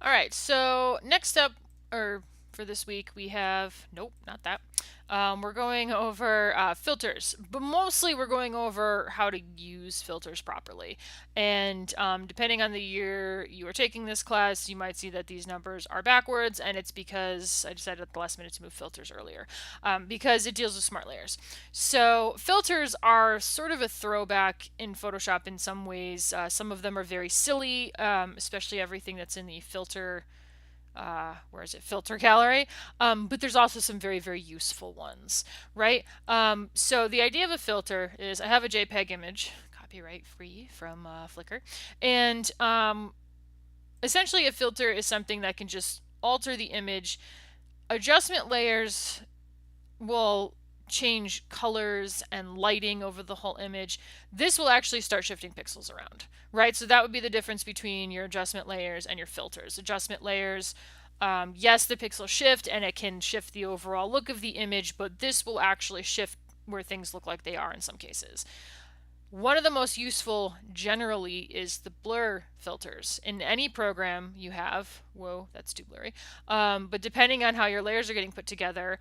All right, so next up, or for this week, we have, nope, not that. We're going over filters, but mostly we're going over how to use filters properly. And depending on the year you are taking this class, you might see that these numbers are backwards, and it's because I decided at the last minute to move filters earlier, because it deals with smart layers. So filters are sort of a throwback in Photoshop in some ways. Some of them are very silly, especially everything that's in the filter where is it, filter gallery, but there's also some very, very useful ones, right? So the idea of a filter is I have a JPEG image, copyright free from Flickr, and essentially a filter is something that can just alter the image. Adjustment layers will change colors and lighting over the whole image. This will actually start shifting pixels around, right? So that would be the difference between your adjustment layers and your filters. Adjustment layers, yes, the pixels shift and it can shift the overall look of the image, but this will actually shift where things look like they are in some cases. One of the most useful generally is the blur filters. In any program you have, whoa, that's too blurry, but depending on how your layers are getting put together,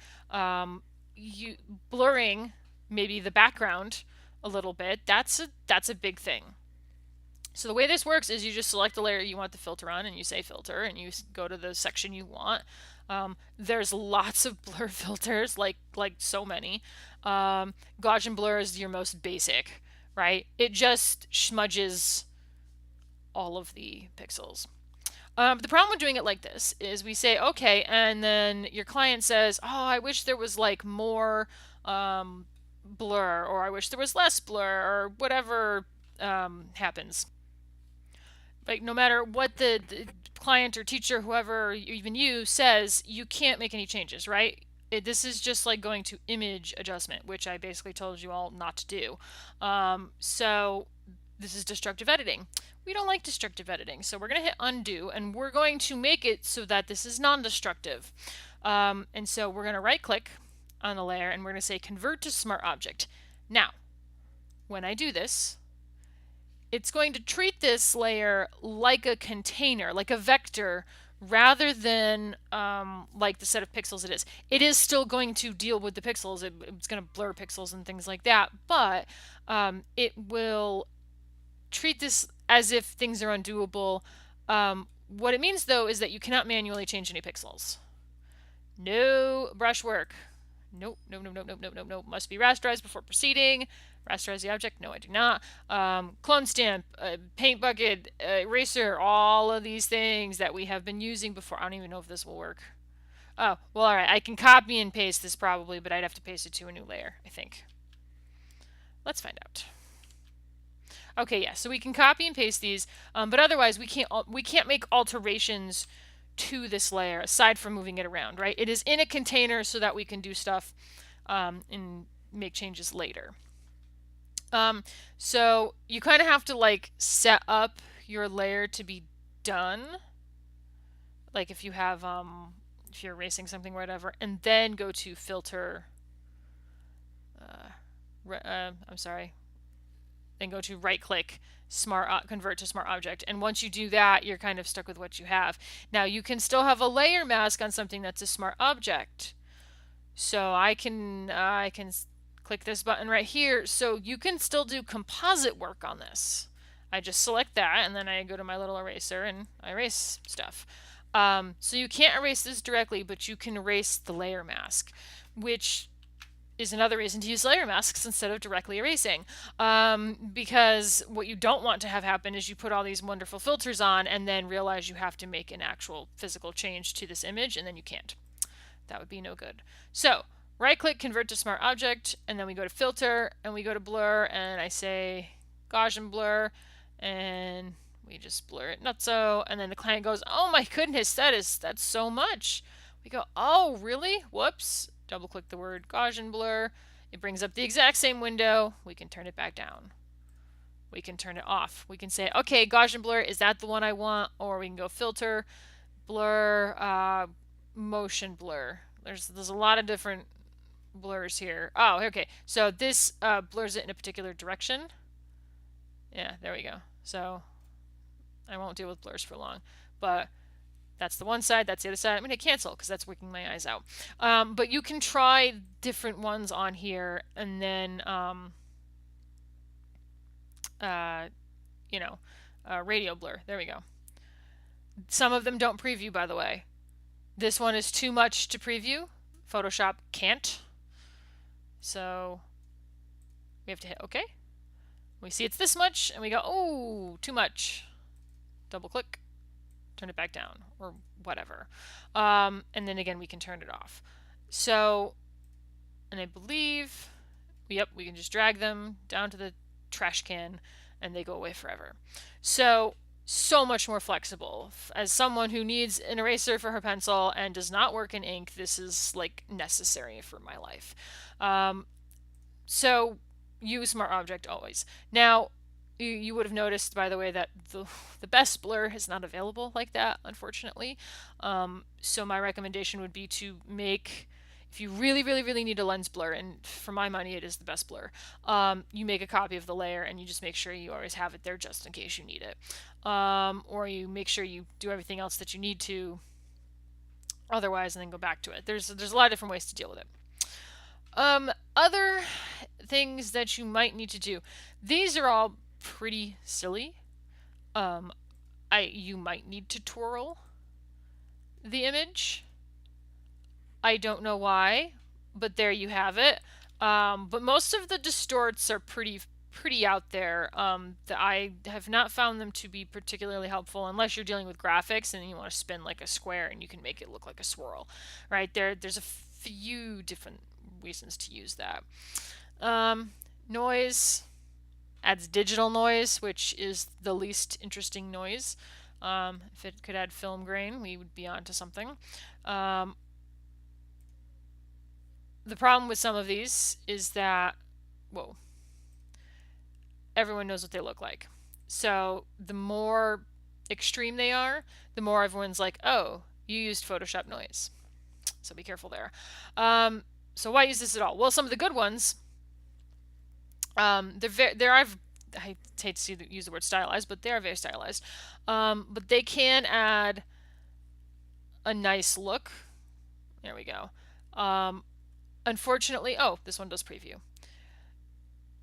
you blurring maybe the background a little bit, that's a big thing. So the way this works is you just select the layer you want the filter on and you say filter and you go to the section you want. There's lots of blur filters, like so many. Gaussian blur is your most basic, right? It just smudges all of the pixels. But the problem with doing it like this is we say, okay, and then your client says, oh, I wish there was like more blur, or I wish there was less blur, or whatever happens. Like, no matter what the client or teacher, whoever, even you, says, you can't make any changes, right? This is just like going to image adjustment, which I basically told you all not to do. So this is destructive editing. We don't like destructive editing, so we're going to hit undo, and we're going to make it so that this is non-destructive. And so we're going to right-click on the layer, and we're going to say Convert to Smart Object. Now, when I do this, it's going to treat this layer like a container, like a vector, rather than like the set of pixels it is. It is still going to deal with the pixels. It's going to blur pixels and things like that, but it will treat this as if things are undoable. What it means, though, is that you cannot manually change any pixels. No brush work. Nope, nope, nope, nope, nope, nope, nope, nope. Must be rasterized before proceeding. Rasterize the object. No, I do not. Clone stamp, paint bucket, eraser, all of these things that we have been using before. I don't even know if this will work. Oh, well, all right. I can copy and paste this probably, but I'd have to paste it to a new layer, I think. Let's find out. Okay, yeah, so we can copy and paste these, but otherwise we can't make alterations to this layer aside from moving it around, right? It is in a container so that we can do stuff and make changes later. So you kind of have to like set up your layer to be done, like if you have if you're erasing something or whatever, and then go to filter. I'm sorry. Then go to right click convert to smart object, and once you do that you're kind of stuck with what you have. Now you can still have a layer mask on something that's a smart object, so I can click this button right here, so you can still do composite work on this. I just select that and then I go to my little eraser and I erase stuff. So you can't erase this directly, but you can erase the layer mask, which is another reason to use layer masks instead of directly erasing. Because what you don't want to have happen is you put all these wonderful filters on and then realize you have to make an actual physical change to this image and then you can't. That would be no good. So right click, convert to smart object, and then we go to filter and we go to blur, and I say Gaussian blur, and we just blur it nutso, and then the client goes, oh my goodness, that's so much. We go, oh really? Whoops. Double click the word Gaussian blur. It brings up the exact same window. We can turn it back down. We can turn it off. We can say, okay, Gaussian blur, is that the one I want? Or we can go filter, blur, motion blur. There's a lot of different blurs here. Oh, okay. So this blurs it in a particular direction. Yeah, there we go. So I won't deal with blurs for long. But That's the one side, that's the other side. I'm going to cancel because that's working my eyes out. But you can try different ones on here and then, you know, radio blur. There we go. Some of them don't preview, by the way. This one is too much to preview. Photoshop can't. So we have to hit OK. We see it's this much, and we go, oh, too much. Double click, turn it back down, or whatever. And then again, we can turn it off. So, and I believe, yep, we can just drag them down to the trash can, and they go away forever. So much more flexible. As someone who needs an eraser for her pencil and does not work in ink, this is like necessary for my life. So use Smart Object always. Now, you would have noticed, by the way, that the best blur is not available like that, unfortunately. So my recommendation would be to make, if you really, really, really need a lens blur, and for my money it is the best blur, you make a copy of the layer and you just make sure you always have it there just in case you need it. Or you make sure you do everything else that you need to otherwise and then go back to it. There's a lot of different ways to deal with it. Other things that you might need to do. These are all pretty silly. You might need to twirl the image. I don't know why, but there you have it. But most of the distorts are pretty out there. I have not found them to be particularly helpful unless you're dealing with graphics and you want to spin like a square and you can make it look like a swirl, right? There's a few different reasons to use that. Noise adds digital noise, which is the least interesting noise. If it could add film grain, we would be onto something. The problem with some of these is that, whoa, everyone knows what they look like. So the more extreme they are, the more everyone's like, oh, you used Photoshop noise. So be careful there. So why use this at all? Well, some of the good ones, I hate to use the word stylized, but they are very stylized. But they can add a nice look. There we go. Unfortunately, oh, this one does preview.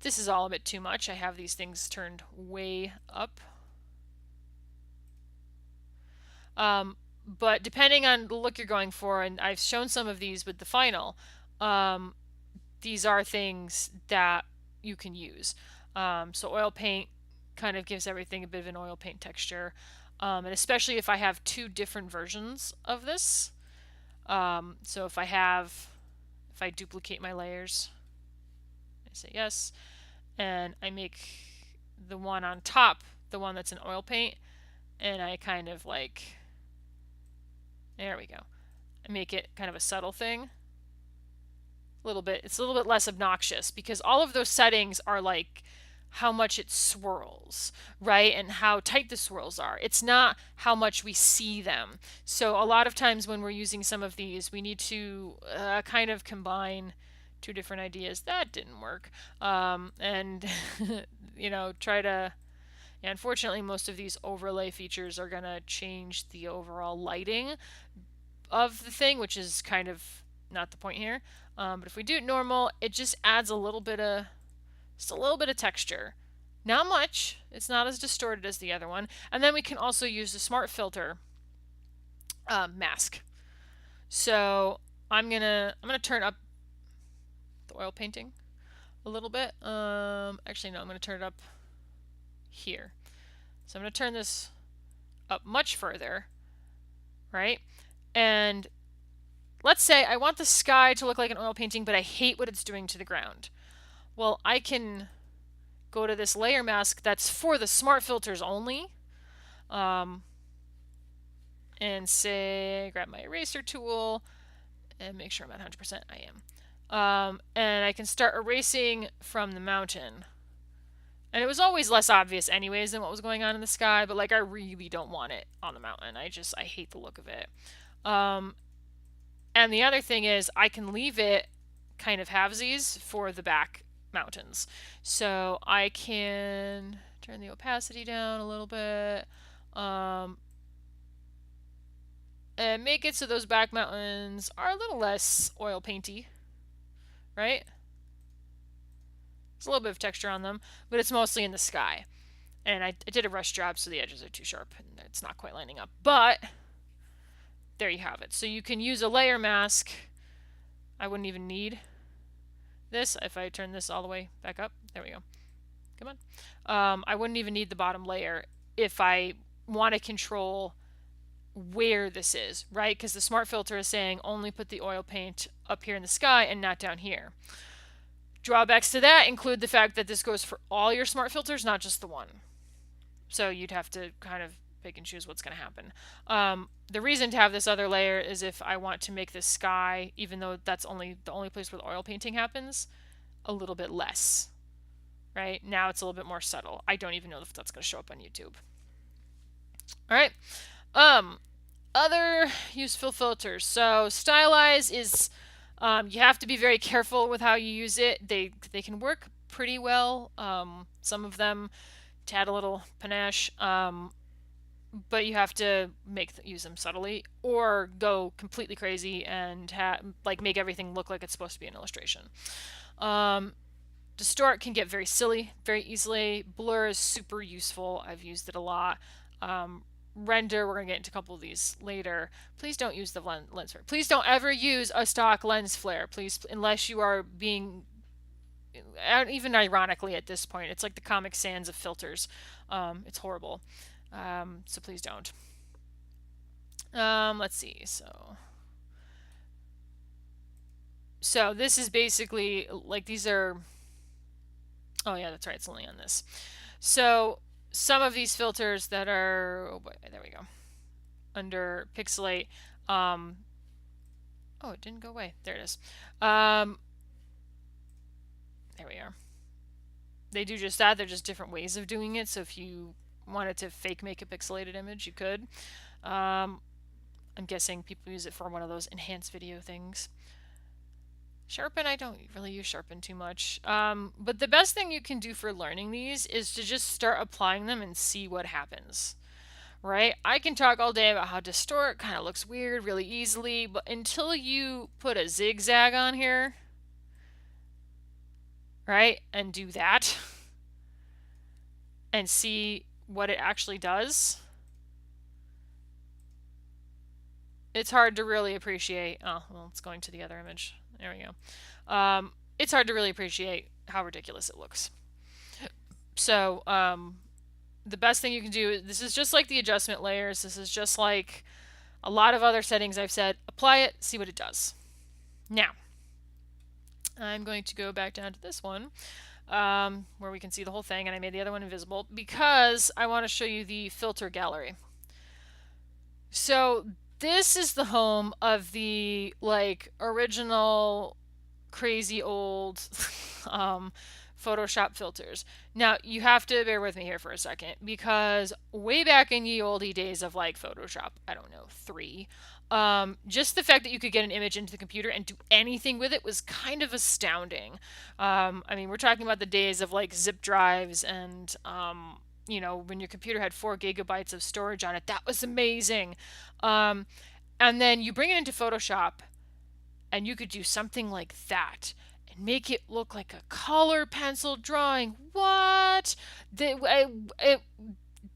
This is all a bit too much. I have these things turned way up. But depending on the look you're going for, and I've shown some of these with the final, these are things that you can use. So oil paint kind of gives everything a bit of an oil paint texture. And especially if I have two different versions of this. So if I duplicate my layers, I say yes, and I make the one on top the one that's an oil paint, and I kind of like, there we go. I make it kind of a subtle thing. It's a little bit less obnoxious because all of those settings are like how much it swirls, right? And how tight the swirls are. It's not how much we see them. So a lot of times when we're using some of these, we need to kind of combine two different ideas. That didn't work. And, try to... Yeah, unfortunately, most of these overlay features are going to change the overall lighting of the thing, which is kind of not the point here. But if we do it normal, it just adds a little bit of texture. Not much. It's not as distorted as the other one. And then we can also use the Smart Filter mask. So I'm gonna turn up the oil painting a little bit. Actually, no, I'm gonna turn it up here. So I'm gonna turn this up much further, right? And let's say I want the sky to look like an oil painting, but I hate what it's doing to the ground. Well, I can go to this layer mask that's for the smart filters only. And say, grab my eraser tool and make sure I'm at 100%. I am. And I can start erasing from the mountain. And it was always less obvious anyways than what was going on in the sky, but like I really don't want it on the mountain. I hate the look of it. And the other thing is I can leave it kind of halvesies for the back mountains. So I can turn the opacity down a little bit. and make it so those back mountains are a little less oil painty, right? There's a little bit of texture on them, but it's mostly in the sky. And I did a rush job, so the edges are too sharp and it's not quite lining up. But there you have it. So you can use a layer mask. I wouldn't even need this if I turn this all the way back up. There we go. Come on. I wouldn't even need the bottom layer if I want to control where this is, right? Because the smart filter is saying only put the oil paint up here in the sky and not down here. Drawbacks to that include the fact that this goes for all your smart filters, not just the one. So you'd have to kind of pick and choose what's going to happen. The reason to have this other layer is if I want to make the sky, even though that's only the only place where the oil painting happens, a little bit less. Right? Now it's a little bit more subtle. I don't even know if that's going to show up on YouTube. All right. Other useful filters. So Stylize is, you have to be very careful with how you use it. They can work pretty well. Some of them to add a little panache, but you have to use them subtly or go completely crazy and make everything look like it's supposed to be an illustration. Distort can get very silly very easily. Blur is super useful. I've used it a lot. Render, we're going to get into a couple of these later. Please don't use the lens flare. Please don't ever use a stock lens flare, please, unless you are being, even ironically at this point, it's like the Comic Sans of filters. It's horrible. So please don't. Let's see. So this is basically like these are. Oh yeah, that's right. It's only on this. So some of these filters that are, oh boy, there we go, under pixelate. Oh, it didn't go away. There it is. There we are. They do just that. They're just different ways of doing it. So if you wanted to fake make a pixelated image, you could. I'm guessing people use it for one of those enhanced video things. Sharpen, I don't really use Sharpen too much. But the best thing you can do for learning these is to just start applying them and see what happens. Right? I can talk all day about how distort kind of looks weird really easily, but until you put a zigzag on here, right, and do that, and see what it actually does, it's hard to really appreciate. Oh, well, it's going to the other image. There we go. It's hard to really appreciate how ridiculous it looks. So the best thing you can do, this is just like the adjustment layers. This is just like a lot of other settings I've said. Apply it, see what it does. Now, I'm going to go back down to this one where we can see the whole thing, and I made the other one invisible because I want to show you the filter gallery. So this is the home of the original crazy old Photoshop filters. Now you have to bear with me here for a second because way back in ye olde days of Photoshop, I don't know, 3, just the fact that you could get an image into the computer and do anything with it was kind of astounding. I mean, we're talking about the days of zip drives and when your computer had 4 gigabytes of storage on it. That was amazing. And then you bring it into Photoshop and you could do something like that and make it look like a color pencil drawing. What? It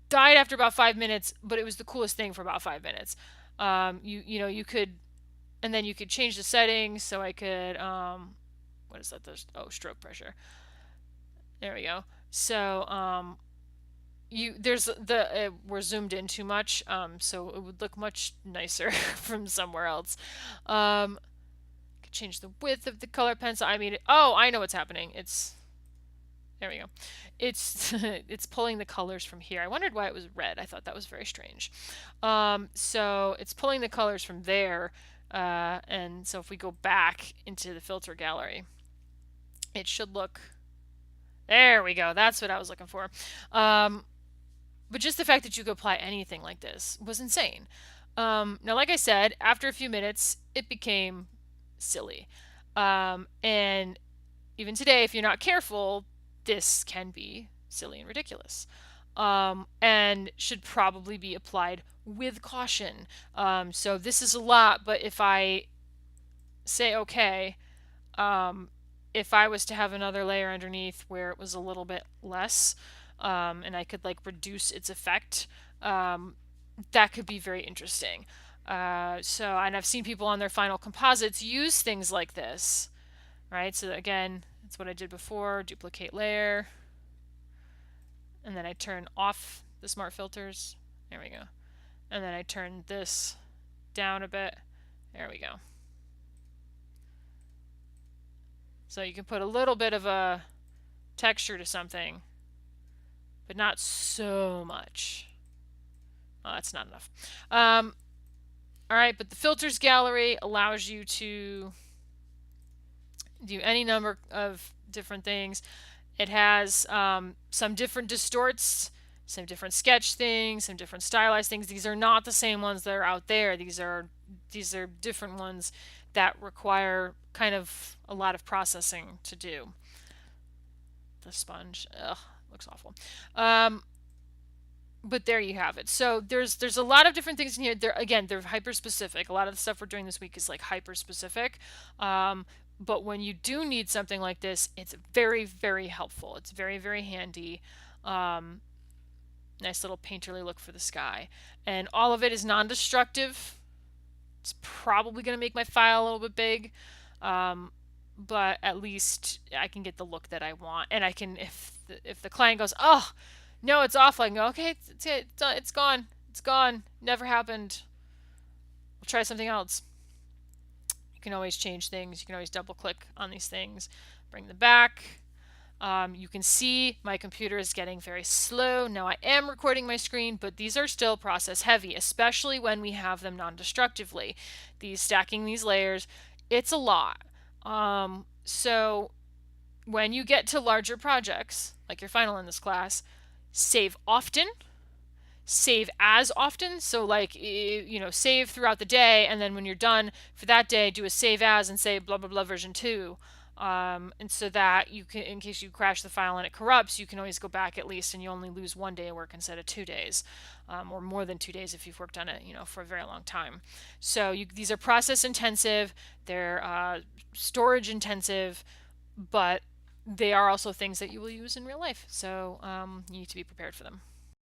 died after about 5 minutes, but it was the coolest thing for about 5 minutes. You could, and then you could change the settings. So I could, what is that? Stroke pressure. There we go. So, we're zoomed in too much, so it would look much nicer from somewhere else. Could change the width of the color pencil. I mean, I know what's happening. There we go. It's it's pulling the colors from here. I wondered why it was red. I thought that was very strange. So it's pulling the colors from there, and so if we go back into the filter gallery, it should look. There we go. That's what I was looking for. But just the fact that you could apply anything like this was insane. Now, like I said, after a few minutes, it became silly. And even today, if you're not careful, this can be silly and ridiculous. And should probably be applied with caution. So this is a lot, but if I say okay, if I was to have another layer underneath where it was a little bit less, and I could like reduce its effect, that could be very interesting. And I've seen people on their final composites use things like this, right? So again, that's what I did before, duplicate layer, and then I turn off the smart filters. There we go. And then I turn this down a bit. There we go. So you can put a little bit of a texture to something, but not so much. Oh, that's not enough. All right, but the filters gallery allows you to do any number of different things. It has some different distorts, some different sketch things, some different stylized things. These are not the same ones that are out there. These are different ones that require kind of a lot of processing to do. The sponge, ugh, looks awful. But there you have it. So there's a lot of different things in here. They're hyper specific. A lot of the stuff we're doing this week is like hyper specific. But when you do need something like this, it's very, very helpful. It's very, very handy. Nice little painterly look for the sky. And all of it is non-destructive. It's probably going to make my file a little bit big. But at least I can get the look that I want. And I can, if the client goes, oh, no, it's off, I can go, okay, it's gone. It's gone. Never happened. We'll try something else. You can always change things. You can always double click on these things, bring them back. You can see my computer is getting very slow. Now I am recording my screen, but these are still process heavy, especially when we have them non-destructively. Stacking these layers, it's a lot. So when you get to larger projects, like your final in this class, save often, save as often. So like, save throughout the day, and then when you're done for that day, do a save as and say blah, blah, blah version 2. And so that you can, in case you crash the file and it corrupts, you can always go back at least, and you only lose 1 day of work instead of 2 days, or more than 2 days if you've worked on it, for a very long time. So these are process intensive, they're storage intensive, but they are also things that you will use in real life. So you need to be prepared for them.